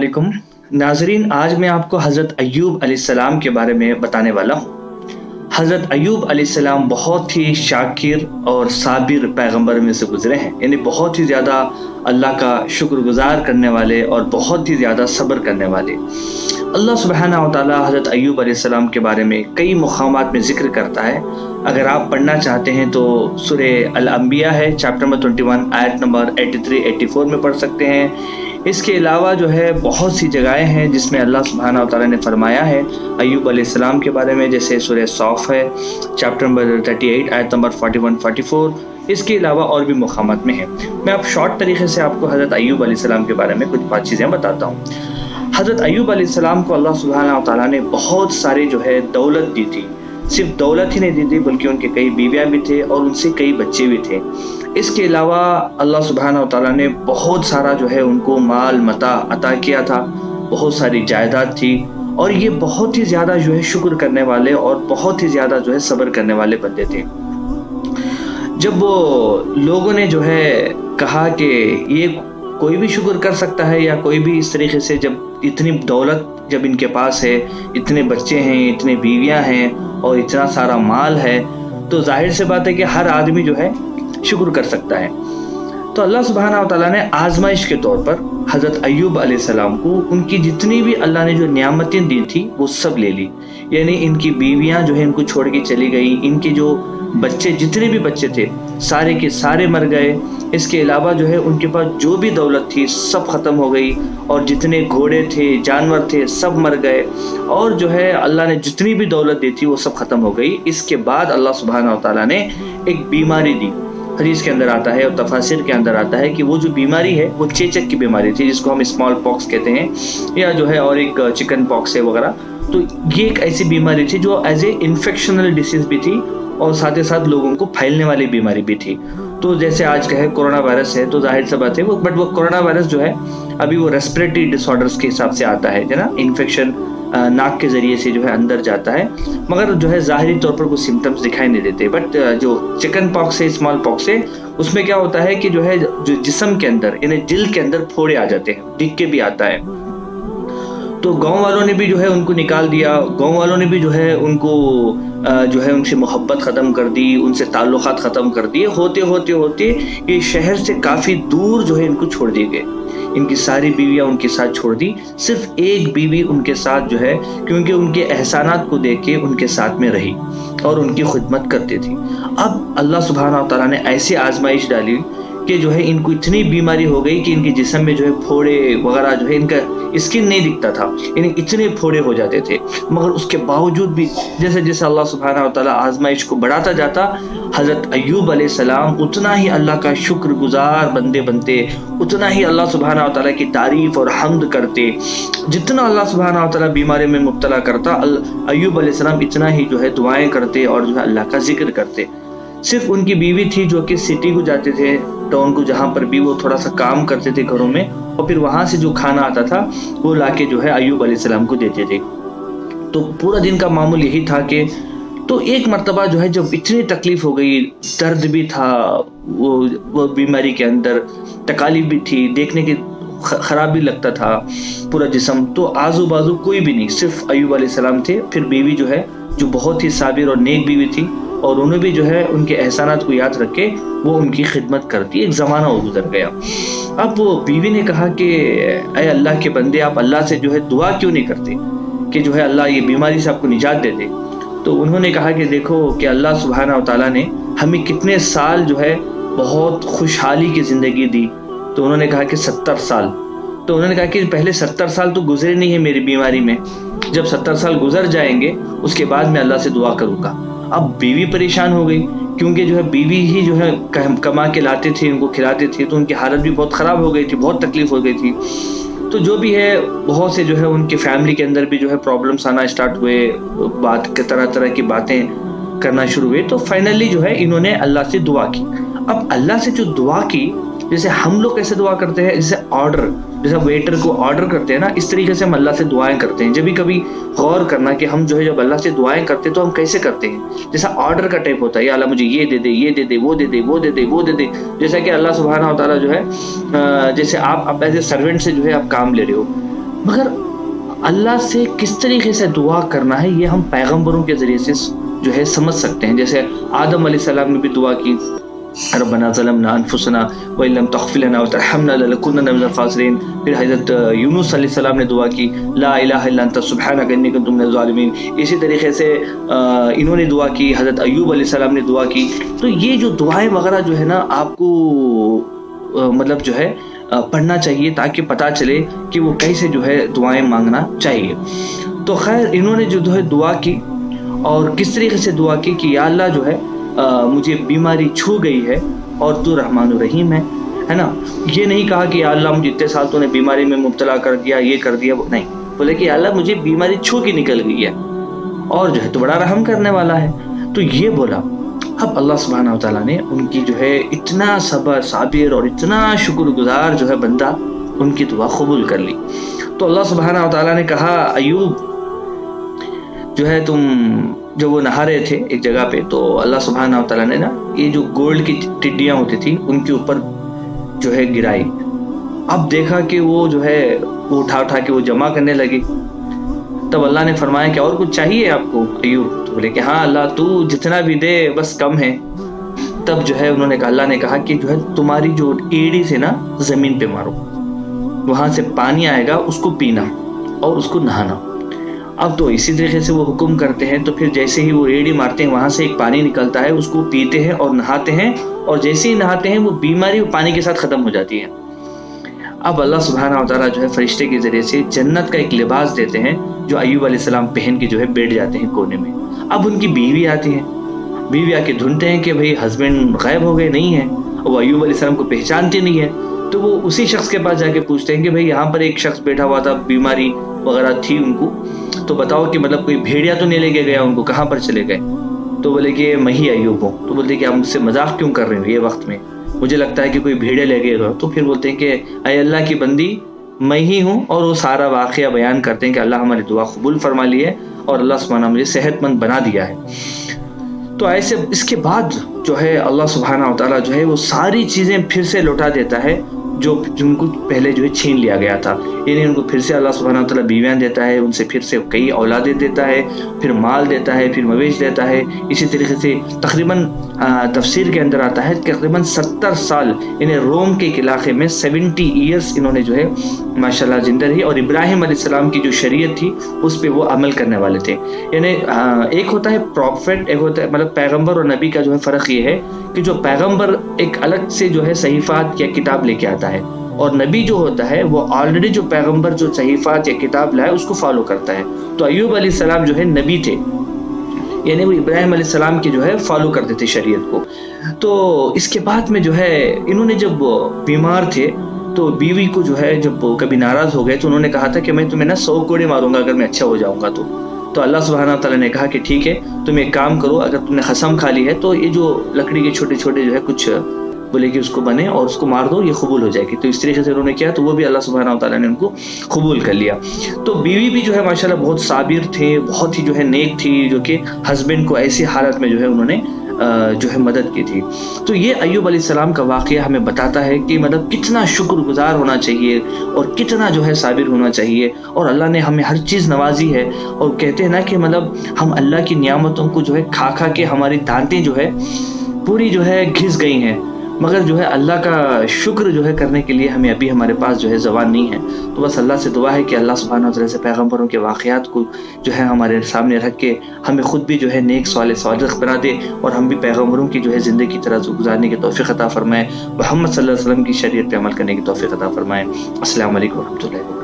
वालेकुम नाजरीन। आज मैं आपको हज़रत अय्यूब अलैहिस्सलाम के बारे में बताने वाला हूँ। हज़रत अय्यूब अलैहिस्सलाम बहुत ही शाकिर और साबिर पैगंबर में से गुजरे हैं, यानी बहुत ही ज़्यादा अल्लाह का शुक्रगुजार करने वाले और बहुत ही ज़्यादा सब्र करने वाले। अल्लाह सुब्हानहू व तआला हज़रत अय्यूब अलैहिस्सलाम के बारे में कई मुक़ामात में ज़िक्र करता है। अगर आप पढ़ना चाहते हैं तो सूरह अल-अंबिया है, चैप्टर नंबर 21 आयत नंबर 83-84 में पढ़ सकते हैं। इसके अलावा जो है बहुत सी जगहें हैं जिसमें अल्लाह सुब्हानहू व तआला ने फरमाया है अय्यूब अलैहिस्सलाम के बारे में, जैसे सूरह सौफ है, चैप्टर नंबर 38 आयत नंबर 41-44। इसके अलावा और भी मुक़ामात में है। मैं अब शॉर्ट तरीके से आपको हज़रत अय्यूब अलैहिस्सलाम के बारे में कुछ बात चीज़ें बताता हूँ। हज़रत अय्यूब अलैहिस्सलाम को अल्लाह सुब्हानहू व तआला ने बहुत सारे जो है दौलत दी थी। सिर्फ दौलत ही नहीं दी थी बल्कि उनके कई बीवियाँ भी थे और उनसे कई बच्चे भी थे। इसके अलावा अल्लाह सुब्हानहू व तआला ने बहुत सारा जो है उनको माल मता अता किया था, बहुत सारी जायदाद थी और ये बहुत ही ज़्यादा जो है शुक्र करने वाले और बहुत ही ज़्यादा जो है सब्र करने वाले बंदे थे। जब वो लोगों ने जो है कहा कि ये कोई भी शुक्र कर सकता है या कोई भी इस तरीके से, जब इतनी दौलत जब इनके पास है, इतने बच्चे हैं, इतने बीवियां हैं और इतना सारा माल है, तो जाहिर से बात है कि हर आदमी जो है शुक्र कर सकता है। तो अल्लाह सुब्हानहू व तआला ने आजमाइश के तौर पर हज़रत अय्यूब अलैहिस्सलाम को उनकी जितनी भी अल्लाह ने जो नियामतें दी थी वो सब ले ली। यानी इनकी बीवियां जो है इनको छोड़ के चली गई, इनके जो बच्चे जितने भी बच्चे थे सारे के सारे मर गए। इसके अलावा जो है उनके पास जो भी दौलत थी सब ख़त्म हो गई और जितने घोड़े थे, जानवर थे, सब मर गए और जो है अल्लाह ने जितनी भी दौलत दी थी वो सब ख़त्म हो गई। इसके बाद अल्लाह सुब्हानहू व तआला ने एक बीमारी दी। हदीस के अंदर आता है और तफासिर के अंदर आता है कि वो जो बीमारी है वो चेचक की बीमारी थी, जिसको हम स्मॉल पॉक्स कहते हैं, या जो है और एक चिकन पॉक्स है वगैरह। तो ये एक ऐसी बीमारी थी जो एज ए इन्फेक्शनल डिसीज़ भी थी और साथ ही साथ लोगों को फैलने वाली बीमारी भी थी। तो जैसे आज का है कोरोना वायरस है, तो जाहिर सा बात है वो, बट वो कोरोना वायरस जो है अभी वो रेस्पिरेटरी डिसऑर्डर्स के हिसाब से आता है ना, इन्फेक्शन नाक के ज़रिए से जो है अंदर जाता है, मगर जो है ज़ाहिरी तौर पर कुछ सिम्टम्स दिखाई नहीं देते। बट जो चिकन पॉक्स है, स्मॉल पॉक्स है, उसमें क्या होता है कि जो है जो जिस्म के अंदर यानी जिल्द के अंदर फोड़े आ जाते हैं, दिख के भी आता है। तो गांव वालों ने भी जो है उनको निकाल दिया, गांव वालों ने भी जो है उनको जो है उनसे मोहब्बत ख़त्म कर दी, उनसे ताल्लुक़ात ख़त्म कर दिए। होते होते होते ये शहर से काफ़ी दूर जो है इनको छोड़ दिए गए। इनकी सारी बीवियां उनके साथ छोड़ दी, सिर्फ एक बीवी उनके साथ जो है, क्योंकि उनके एहसानात को देख के उनके साथ में रही और उनकी खिदमत करती थी। अब अल्लाह सुब्हानहू व तआला ने ऐसी आजमाइश डाली कि जो है इनको इतनी बीमारी हो गई कि इनके जिस्म में जो है फोड़े वगैरह जो है, इनका स्किन नहीं दिखता था, यानी इतने फोड़े हो जाते थे। मगर उसके बावजूद भी जैसे जैसे अल्लाह सुब्हानहू व तआला आजमाइश को बढ़ाता जाता, हज़रत अय्यूब अलैहिस्सलाम उतना ही अल्लाह का शुक्रगुजार बंदे बनते, उतना ही अल्लाह सुब्हानहू व तआला की तारीफ़ और हम्द करते। जितना अल्लाह सुब्हानहू व तआला बीमारी में मुब्तला करता, अय्यूब अलैहिस्सलाम इतना ही जो है दुआएं करते और जो है अल्लाह का जिक्र करते। सिर्फ उनकी बीवी थी जो कि सिटी को जाते थे, टाउन को, जहाँ पर भी वो थोड़ा सा काम करते थे घरों में, और फिर वहाँ से जो खाना आता था वो लाके जो है अय्यूब अलैहिस्सलाम को देते थे। तो पूरा दिन का मामूल यही था कि तो एक मर्तबा जो है जब इतनी तकलीफ हो गई, दर्द भी था, वो बीमारी के अंदर तकालीफ भी थी, देखने के ख़राब भी लगता था पूरा जिस्म, तो आजू बाजू कोई भी नहीं, सिर्फ अय्यूब अलैहिस्सलाम थे। फिर बीवी जो है जो बहुत ही साबिर और नेक बीवी थी और उन्हें भी जो है उनके एहसानात को याद रख के वो उनकी खिदमत करती। एक ज़माना वो गुजर गया। अब वो बीवी ने कहा कि ऐ अल्लाह के बंदे, आप अल्लाह से जो है दुआ क्यों नहीं करते कि जो है अल्लाह ये बीमारी से आपको निजात दे दे। तो उन्होंने कहा कि देखो कि अल्लाह सुब्हानहू व तआला ने हमें कितने साल जो है बहुत खुशहाली की ज़िंदगी दी। तो उन्होंने कहा कि 70 साल। तो उन्होंने कहा कि पहले 70 साल तो गुजरे नहीं है मेरी बीमारी में, जब 70 साल गुजर जाएंगे उसके बाद मैं अल्लाह से दुआ करूँगा। अब बीवी परेशान हो गई, क्योंकि जो है बीवी ही जो है कमा के लाते थे, उनको खिलाते थे, तो उनकी हालत भी बहुत ख़राब हो गई थी, बहुत तकलीफ हो गई थी। तो जो भी है बहुत से जो है उनके फैमिली के अंदर भी जो है प्रॉब्लम्स आना स्टार्ट हुए, बात के तरह तरह की बातें करना शुरू हुए। तो फाइनली जो है इन्होंने अल्लाह से दुआ की। अब अल्लाह से जो दुआ की, जैसे हम लोग कैसे दुआ करते हैं, जैसे ऑर्डर, जैसे वेटर को ऑर्डर करते हैं ना, इस तरीके से हम अल्लाह से दुआएं करते हैं। जब भी कभी गौर करना कि हम जो है जब अल्लाह से दुआएं करते हैं तो हम कैसे करते हैं, जैसा ऑर्डर का टाइप होता है, या अल्लाह मुझे ये दे दे, ये दे दे, वो दे दे, वो दे दे, वो दे दे। जैसा कि अल्लाह सुब्हानहू व तआला जो है जैसे आप एज ए सर्वेंट से जो है आप काम ले रहे हो, مگر اللہ سے کس طریقے سے دعا کرنا ہے یہ ہم پیغمبروں کے ذریعے سے جو ہے سمجھ سکتے ہیں. جیسے آدم علیہ السلام نے بھی دعا کی ربنا ظلمنا انفسنا وان لم تغفر لنا وترحمنا لنكونن من الخاسرین. پھر حضرت یونس علیہ السلام نے دعا کی لا الہ الا انت سبحانک انی کنت من الظالمین. اسی طریقے سے انہوں نے دعا کی, حضرت ایوب علیہ السلام نے دعا کی. تو یہ جو دعائیں وغیرہ جو ہے نا آپ کو مطلب جو ہے پڑھنا چاہیے تاکہ پتہ چلے کہ وہ کیسے جو ہے دعائیں مانگنا چاہیے. تو خیر انہوں نے جو ہے دعا کی اور کس طریقے سے دعا کی کہ یا اللہ جو ہے مجھے بیماری چھو گئی ہے اور تو رحمان الرحیم ہے نا. یہ نہیں کہا کہ یا اللہ مجھے اتنے سال تو نے بیماری میں مبتلا کر دیا, یہ کر دیا, وہ نہیں. بولے کہ یا اللہ مجھے بیماری چھو کے نکل گئی ہے اور جو ہے تو بڑا رحم کرنے والا ہے. تو یہ بولا. اب اللہ سبحانہ و تعالیٰ نے ان کی جو ہے اتنا صابر اور اتنا شکر گزار جو ہے بندہ ان کی دعا قبول کر لی. تو اللہ سبحانہ و تعالیٰ نے کہا ایوب جو ہے تم جب وہ نہا رہے تھے ایک جگہ پہ تو اللہ سبحانہ و تعالیٰ نے نا یہ جو گولڈ کی ٹڈیاں ہوتی تھی ان کے اوپر جو ہے گرائی. اب دیکھا کہ وہ جو ہے وہ اٹھا کے وہ جمع کرنے لگے. تب اللہ نے فرمایا کہ اور کچھ چاہیے آپ کو ایوب؟ تو بولے کہ ہاں اللہ تو جتنا بھی دے بس کم ہے. تب جو ہے انہوں نے کہا, اللہ نے کہا کہ جو ہے تمہاری جو ایڑی سے نا زمین پہ مارو, وہاں سے پانی آئے گا اس کو پینا اور اس کو نہانا. اب تو اسی طریقے سے وہ حکم کرتے ہیں. تو پھر جیسے ہی وہ ایڑی مارتے ہیں وہاں سے ایک پانی نکلتا ہے, اس کو پیتے ہیں اور نہاتے ہیں, اور جیسے ہی نہاتے ہیں وہ بیماری وہ پانی کے ساتھ ختم ہو جاتی ہے. اب اللہ سبحانہ و تعالیٰ جو ہے فرشتے کے ذریعے سے جنت کا ایک لباس دیتے ہیں جو ایوب علیہ السلام پہن کے جو ہے بیٹھ جاتے ہیں کونے میں. اب ان کی بیوی آتی ہے, بیوی آ کے ڈھونڈتے ہیں کہ بھئی ہسبینڈ غائب ہو گئے, نہیں ہے. وہ ایوب علیہ السلام کو پہچانتے نہیں ہے. تو وہ اسی شخص کے پاس جا کے پوچھتے ہیں کہ بھئی یہاں پر ایک شخص بیٹھا ہوا تھا, بیماری وغیرہ تھی ان کو, تو بتاؤ کہ مطلب کوئی بھیڑیا تو نہیں لے کے گیا ان کو, کہاں پر چلے گئے؟ تو بولے کہ میں ہی ایوب ہوں. تو بولتے کہ آپ مجھ سے مذاق کیوں کر رہے ہو یہ وقت میں, مجھے لگتا ہے کہ کوئی بھیڑیا لے گئے. تو پھر بولتے ہیں کہ اے اللہ کی بندی میں ہی ہوں, اور وہ سارا واقعہ بیان کرتے ہیں کہ اللہ ہماری دعا قبول فرما لی ہے اور اللہ سبحانہ مجھے صحت مند بنا دیا ہے. تو ایسے اس کے بعد جو ہے اللہ سبحانہ و تعالیٰ جو ہے وہ ساری چیزیں پھر سے لوٹا دیتا ہے جو جن کو پہلے جو ہے چھین لیا گیا تھا. یعنی ان کو پھر سے اللہ سبحانہ و تعالیٰ بیویاں دیتا ہے, ان سے پھر سے کئی اولادیں دیتا ہے, پھر مال دیتا ہے, پھر مویش دیتا ہے. اسی طریقے سے تقریباً تفسیر کے اندر آتا ہے تقریباً 70 سال یعنی روم کے ایک علاقے میں 70 ایئرس انہوں نے جو ہے ماشاءاللہ زندہ رہی, اور ابراہیم علیہ السلام کی جو شریعت تھی اس پہ وہ عمل کرنے والے تھے. یعنی ایک ہوتا ہے پروفیٹ, ایک ہوتا ہے مطلب پیغمبر اور نبی کا جو ہے فرق یہ ہے کہ جو پیغمبر ایک الگ سے جو ہے صحیفات یا کتاب لے کے آتا ہے, اور نبی جو ہوتا ہے وہ آلریڈی جو پیغمبر جو صحیفات یا کتاب لائے اس کو فالو کرتا ہے. تو ایوب علیہ السلام جو ہے نبی تھے, یعنی وہ ابراہیم علیہ السلام کی جو ہے فالو کرتے تھے شریعت کو. تو اس کے بعد میں جو ہے انہوں نے جب بیمار تھے تو بیوی کو جو ہے جب کبھی ناراض ہو گئے تو انہوں نے کہا تھا کہ میں تمہیں نا 100 کوڑے ماروں گا اگر میں اچھا ہو جاؤں گا. تو اللہ سبحانہ تعالیٰ نے کہا کہ ٹھیک ہے تم ایک کام کرو, اگر تم نے قسم کھا لی ہے تو یہ جو لکڑی کے چھوٹے چھوٹے جو ہے کچھ بولے کہ اس کو بنے اور اس کو مار دو, یہ قبول ہو جائے گی. تو اس طریقے سے انہوں نے کیا تو وہ بھی اللہ سبحانہ تعالیٰ نے ان کو قبول کر لیا. تو بیوی بھی جو ہے ماشاءاللہ بہت صابر تھے, بہت ہی جو ہے نیک تھی, جو کہ ہسبینڈ کو ایسی حالت میں جو ہے انہوں نے جو ہے مدد کی تھی. تو یہ ایوب علیہ السلام کا واقعہ ہمیں بتاتا ہے کہ مطلب کتنا شکر گزار ہونا چاہیے اور کتنا جو ہے صابر ہونا چاہیے, اور اللہ نے ہمیں ہر چیز نوازی ہے. اور کہتے ہیں نا کہ مطلب ہم اللہ کی نعمتوں کو جو ہے کھا کھا کے ہماری دانتیں جو ہے پوری جو ہے گھس گئی ہیں, مگر جو ہے اللہ کا شکر جو ہے کرنے کے لیے ہمیں ابھی ہمارے پاس جو ہے زبان نہیں ہے. تو بس اللہ سے دعا ہے کہ اللہ سبحانہ وتعالی سے پیغمبروں کے واقعات کو جو ہے ہمارے سامنے رکھ کے ہمیں خود بھی جو ہے نیک صالح بنا دے, اور ہم بھی پیغمبروں کی جو ہے زندگی کی طرح گزارنے کی توفیق عطا فرمائے, محمد صلی اللہ علیہ وسلم کی شریعت پہ عمل کرنے کی توفیق عطا فرمائے. السلام علیکم ورحمۃ اللہ وبرکاتہ.